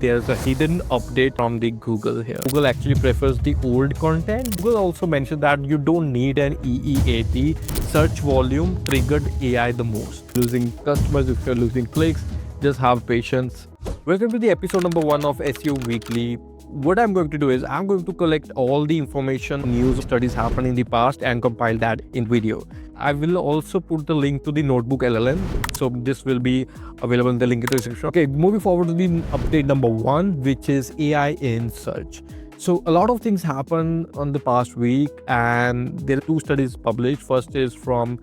there's a hidden update from the Google here. Google actually prefers the old content. Google also mentioned that you don't need an EEAT search volume triggered AI the most. Losing customers, if you're losing clicks, just have patience. Welcome to the episode number 1 of SEO Weekly. What I'm going to do is I'm going to collect all the information, news, studies happened in the past and compile that in video. I will also put the link to the notebook LLM. So this will be available in the link in the description. Okay, moving forward to the update number 1, which is AI in search. So a lot of things happened on the past week and there are 2 studies published. First is from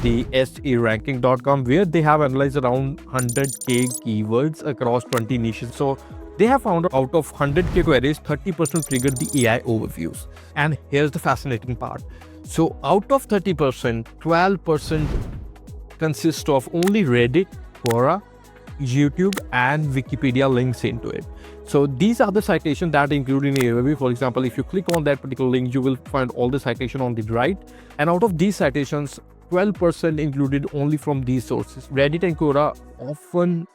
the SERanking.com, where they have analyzed around 100k keywords across 20 niches. So they have found out of 100k queries, 30% triggered the AI overviews. And here's the fascinating part. So out of 30%, 12% consists of only Reddit, Quora, YouTube and Wikipedia links into it. So these are the citations that include in the overview. For example, if you click on that particular link, you will find all the citation on the right. And out of these citations, 12% included only from these sources. Reddit and Quora often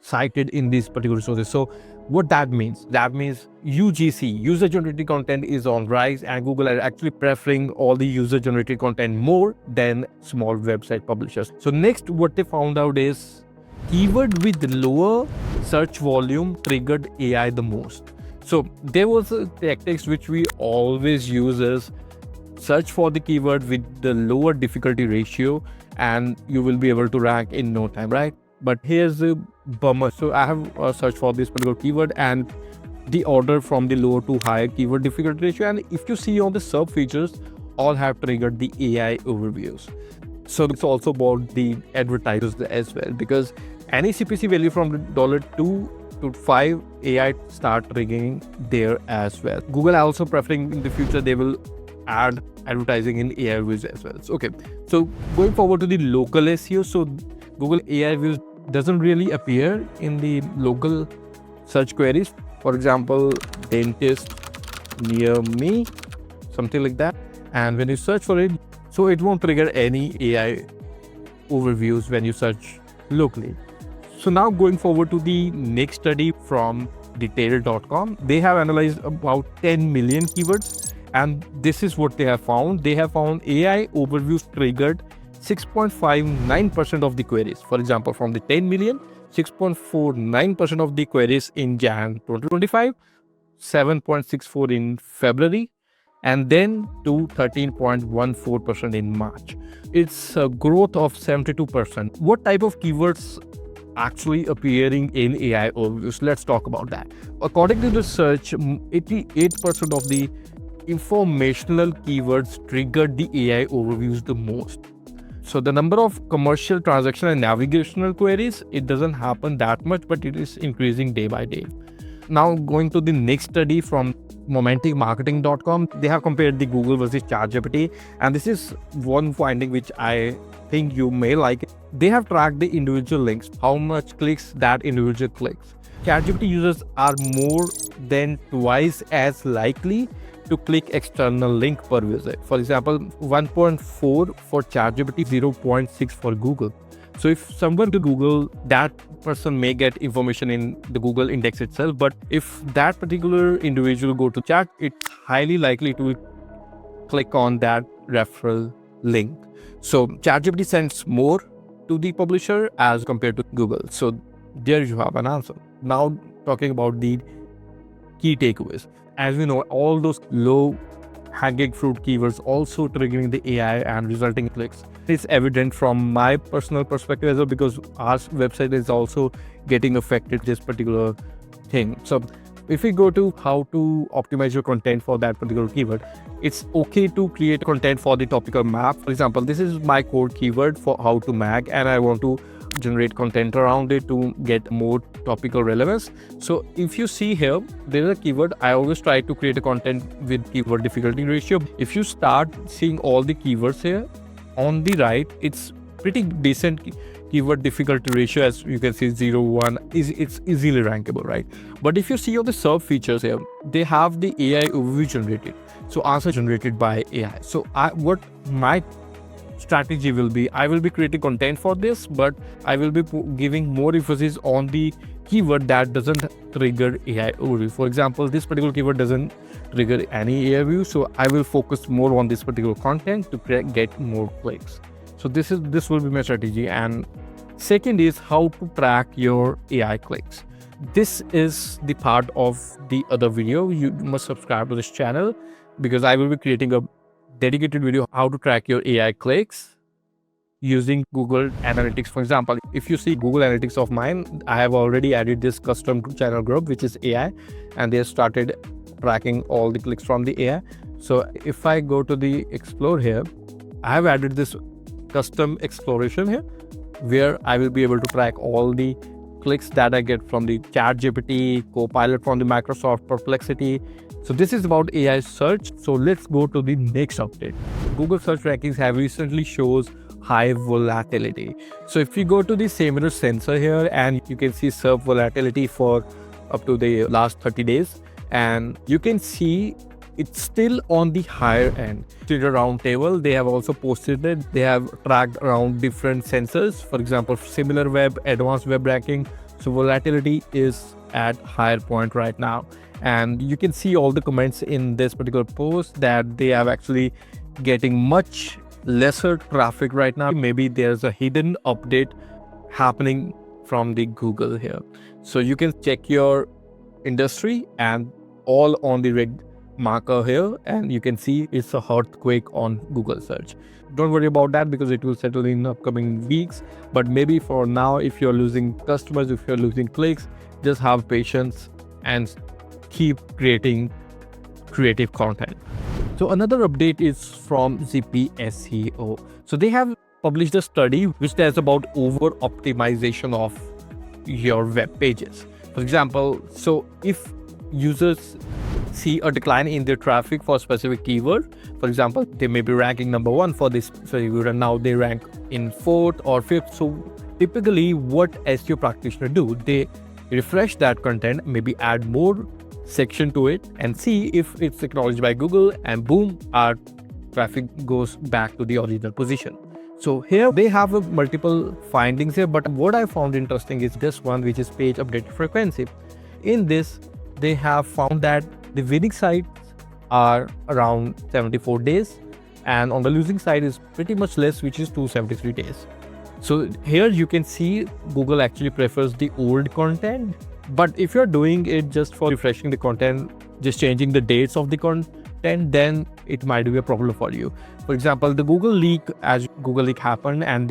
cited in these particular sources. So what that means? That means UGC, user-generated content, is on rise, and Google are actually preferring all the user-generated content more than small website publishers. So next, what they found out is keyword with lower search volume triggered AI the most. So there was a tactics which we always use is search for the keyword with the lower difficulty ratio and you will be able to rank in no time, right? But here's the bummer. So I have searched for this particular keyword and the order from the lower to higher keyword difficulty ratio. And if you see on the sub features, all have triggered the AI overviews. So it's also about the advertisers as well, because any CPC value from $2 to $5, AI start triggering there as well. Google are also preferring in the future, they will add advertising in AI views as well. Okay, so going forward to the local SEO. So Google AI views doesn't really appear in the local search queries. For example, dentist near me, something like that. And when you search for it, so it won't trigger any AI overviews when you search locally. So now going forward to the next study from detail.com, they have analyzed about 10 million keywords. And this is what they have found. They have found AI overviews triggered 6.59% of the queries. For example, from the 10 million, 6.49% of the queries in Jan 2025, 7.64% in February, and then to 13.14% in March. It's a growth of 72%. What type of keywords actually appearing in AI overviews? Let's talk about that. According to the search, 88% of the informational keywords triggered the AI overviews the most. So the number of commercial, transaction and navigational queries, it doesn't happen that much, but it is increasing day by day. Now going to the next study from momenticmarketing.com, they have compared the Google versus ChatGPT, and this is one finding which I think you may like. They have tracked the individual links, how much clicks that individual clicks. ChatGPT users are more than twice as likely to click external link per visit. For example, 1.4 for ChatGPT, 0.6 for Google. So if someone to Google, that person may get information in the Google index itself, but if that particular individual go to chat, it's highly likely to click on that referral link. So ChatGPT sends more to the publisher as compared to Google. So there you have an answer. Now talking about the key takeaways. As we know, all those low hanging fruit keywords also triggering the AI and resulting in clicks. It's evident from my personal perspective as well, because our website is also getting affected this particular thing. So if we go to how to optimize your content for that particular keyword, it's okay to create content for the topical map. For example, this is my core keyword for how to mag, and I want to generate content around it to get more topical relevance. So if you see here, there is a keyword. I always try to create a content with keyword difficulty ratio. If you start seeing all the keywords here on the right, it's pretty decent keyword difficulty ratio. As you can see, 0, 1 it's easily rankable, right? But if you see all the sub features here, they have the AI overview generated, so answer generated by AI. So what my strategy will be, I will be creating content for this, but I will be giving more emphasis on the keyword that doesn't trigger AI overview. For example, this particular keyword doesn't trigger any AI view, so I will focus more on this particular content to get more clicks. So this will be my strategy. And second is how to track your AI clicks. This is the part of the other video. You must subscribe to this channel because I will be creating a dedicated video how to track your AI clicks using Google Analytics. For example, if you see Google Analytics of mine, I have already added this custom channel group, which is AI, and they started tracking all the clicks from the AI. So if I go to the explore here, I have added this custom exploration here, where I will be able to track all the clicks that I get from the ChatGPT, Copilot from the Microsoft, Perplexity. So this is about AI search. So let's go to the next update. Google search rankings have recently shows high volatility. So if you go to the similar sensor here, and you can see SERP volatility for up to the last 30 days, and you can see it's still on the higher end. To the round table, they have also posted it. They have tracked around different sensors. For example, similar web, advanced web ranking. So volatility is at higher point right now. And you can see all the comments in this particular post that they are actually getting much lesser traffic right now. Maybe there's a hidden update happening from the Google here. So you can check your industry and all on the red marker here, and you can see it's a earthquake on Google search. Don't worry about that because it will settle in upcoming weeks. But maybe for now, if you're losing customers, if you're losing clicks, just have patience and keep creating creative content. So another update is from Zippy SEO. So they have published a study which tells about over optimization of your web pages. For example, so if users see a decline in their traffic for a specific keyword, for example, they may be ranking number 1 for this keyword and now they rank in 4th or 5th. So typically what SEO practitioners do, they refresh that content, maybe add more section to it and see if it's acknowledged by Google, and boom, our traffic goes back to the original position. So here they have multiple findings here, but what I found interesting is this one, which is page update frequency. In this, they have found that the winning sites are around 74 days, and on the losing side is pretty much less, which is 273 days. So here you can see Google actually prefers the old content. But if you're doing it just for refreshing the content, just changing the dates of the content, then it might be a problem for you. For example, the Google leak, as Google leak happened, and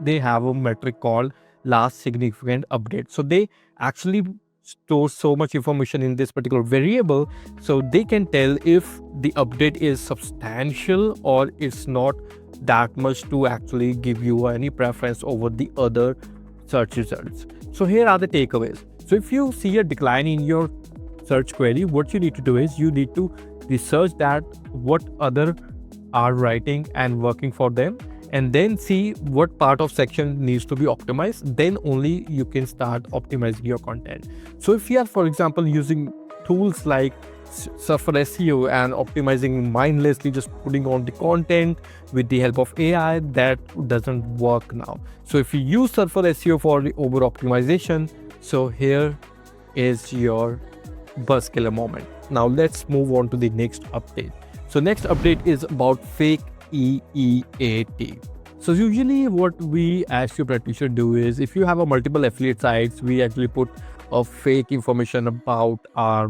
they have a metric called last significant update. So they actually store so much information in this particular variable, so they can tell if the update is substantial or it's not that much to actually give you any preference over the other search results. So here are the takeaways. So if you see a decline in your search query, what you need to do is you need to research that what other are writing and working for them, and then see what part of section needs to be optimized. Then only you can start optimizing your content. So if you are, for example, using tools like Surfer SEO and optimizing mindlessly, just putting on the content with the help of AI, that doesn't work now. So if you use Surfer SEO for the over optimization, so here is your buzz killer moment. Now let's move on to the next update. So next update is about fake EEAT. So usually what we as SEO practitioners do is, if you have a multiple affiliate sites, we actually put a fake information about our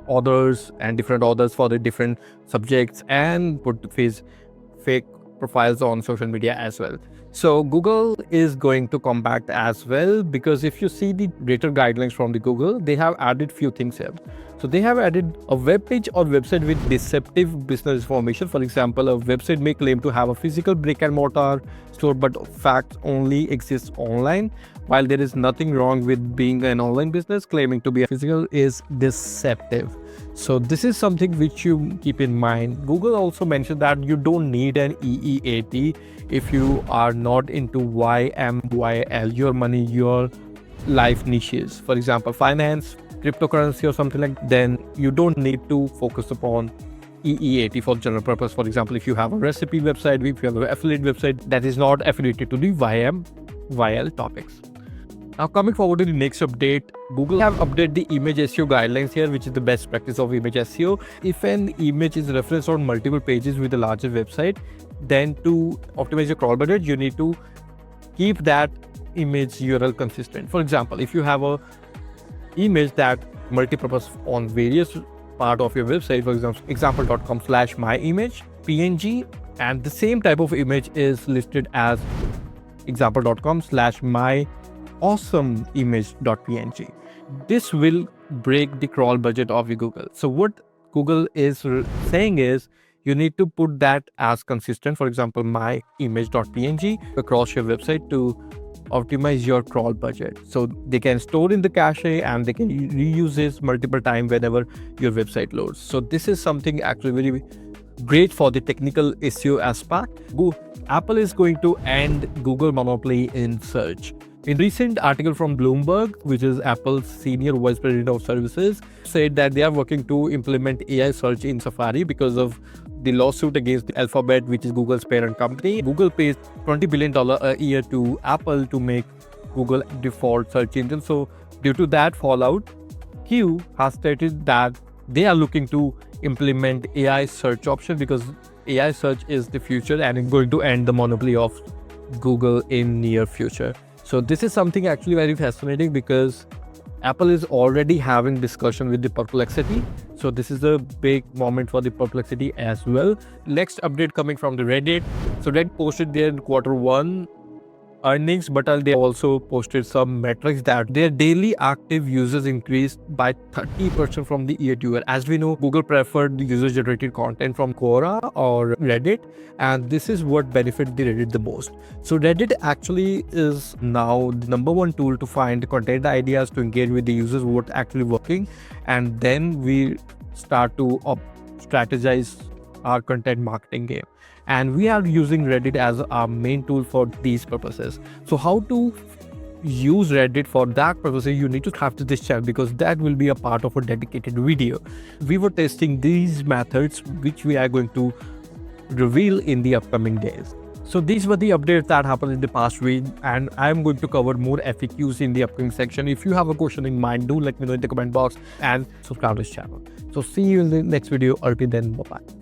authors and different authors for the different subjects and put fake profiles on social media as well. So Google is going to combat as well, because if you see the greater guidelines from the Google, they have added few things here. So they have added a web page or website with deceptive business information. For example, a website may claim to have a physical brick and mortar store, but facts only exists online. While there is nothing wrong with being an online business, claiming to be a physical is deceptive. So this is something which you keep in mind. Google also mentioned that you don't need an EEAT if you are not into YMYL, your money, your life niches. For example, finance, cryptocurrency or something like that, then you don't need to focus upon EEAT for general purpose. For example, if you have a recipe website, if you have an affiliate website that is not affiliated to the YMYL topics. Now coming forward to the next update, Google have updated the image SEO guidelines here, which is the best practice of image SEO. If an image is referenced on multiple pages with a larger website, then to optimize your crawl budget, you need to keep that image URL consistent. For example, if you have a image that multi-purpose on various part of your website, for example, example.com/myimage png, and the same type of image is listed as example.com/myawesomeimage.png. This will break the crawl budget of your Google. So what Google is saying is you need to put that as consistent, for example, myimage.png across your website to optimize your crawl budget. So they can store in the cache and they can reuse this multiple times whenever your website loads. So this is something actually very great for the technical SEO aspect. Apple is going to end Google monopoly in search. In recent article from Bloomberg, which is Apple's senior vice president of services, said that they are working to implement AI search in Safari because of the lawsuit against the Alphabet, which is Google's parent company. Google pays $20 billion a year to Apple to make Google default search engine. So due to that fallout, Q has stated that they are looking to implement AI search option because AI search is the future and it's going to end the monopoly of Google in near future. So this is something actually very fascinating because Apple is already having discussion with the Perplexity. So this is a big moment for the Perplexity as well. Next update coming from the Reddit. So Reddit posted their Q1 earnings, but they also posted some metrics that their daily active users increased by 30% from the year to year. As we know, Google preferred the user-generated content from Quora or Reddit, and this is what benefits the Reddit the most. So Reddit actually is now the #1 tool to find content ideas to engage with the users, what's actually working, and then we start to strategize our content marketing game. And we are using Reddit as our main tool for these purposes. So how to use Reddit for that purpose, you need to subscribe to this channel because that will be a part of a dedicated video. We were testing these methods, which we are going to reveal in the upcoming days. So these were the updates that happened in the past week, and I'm going to cover more FAQs in the upcoming section. If you have a question in mind, do let me know in the comment box and subscribe to this channel. So see you in the next video. Until then, bye-bye.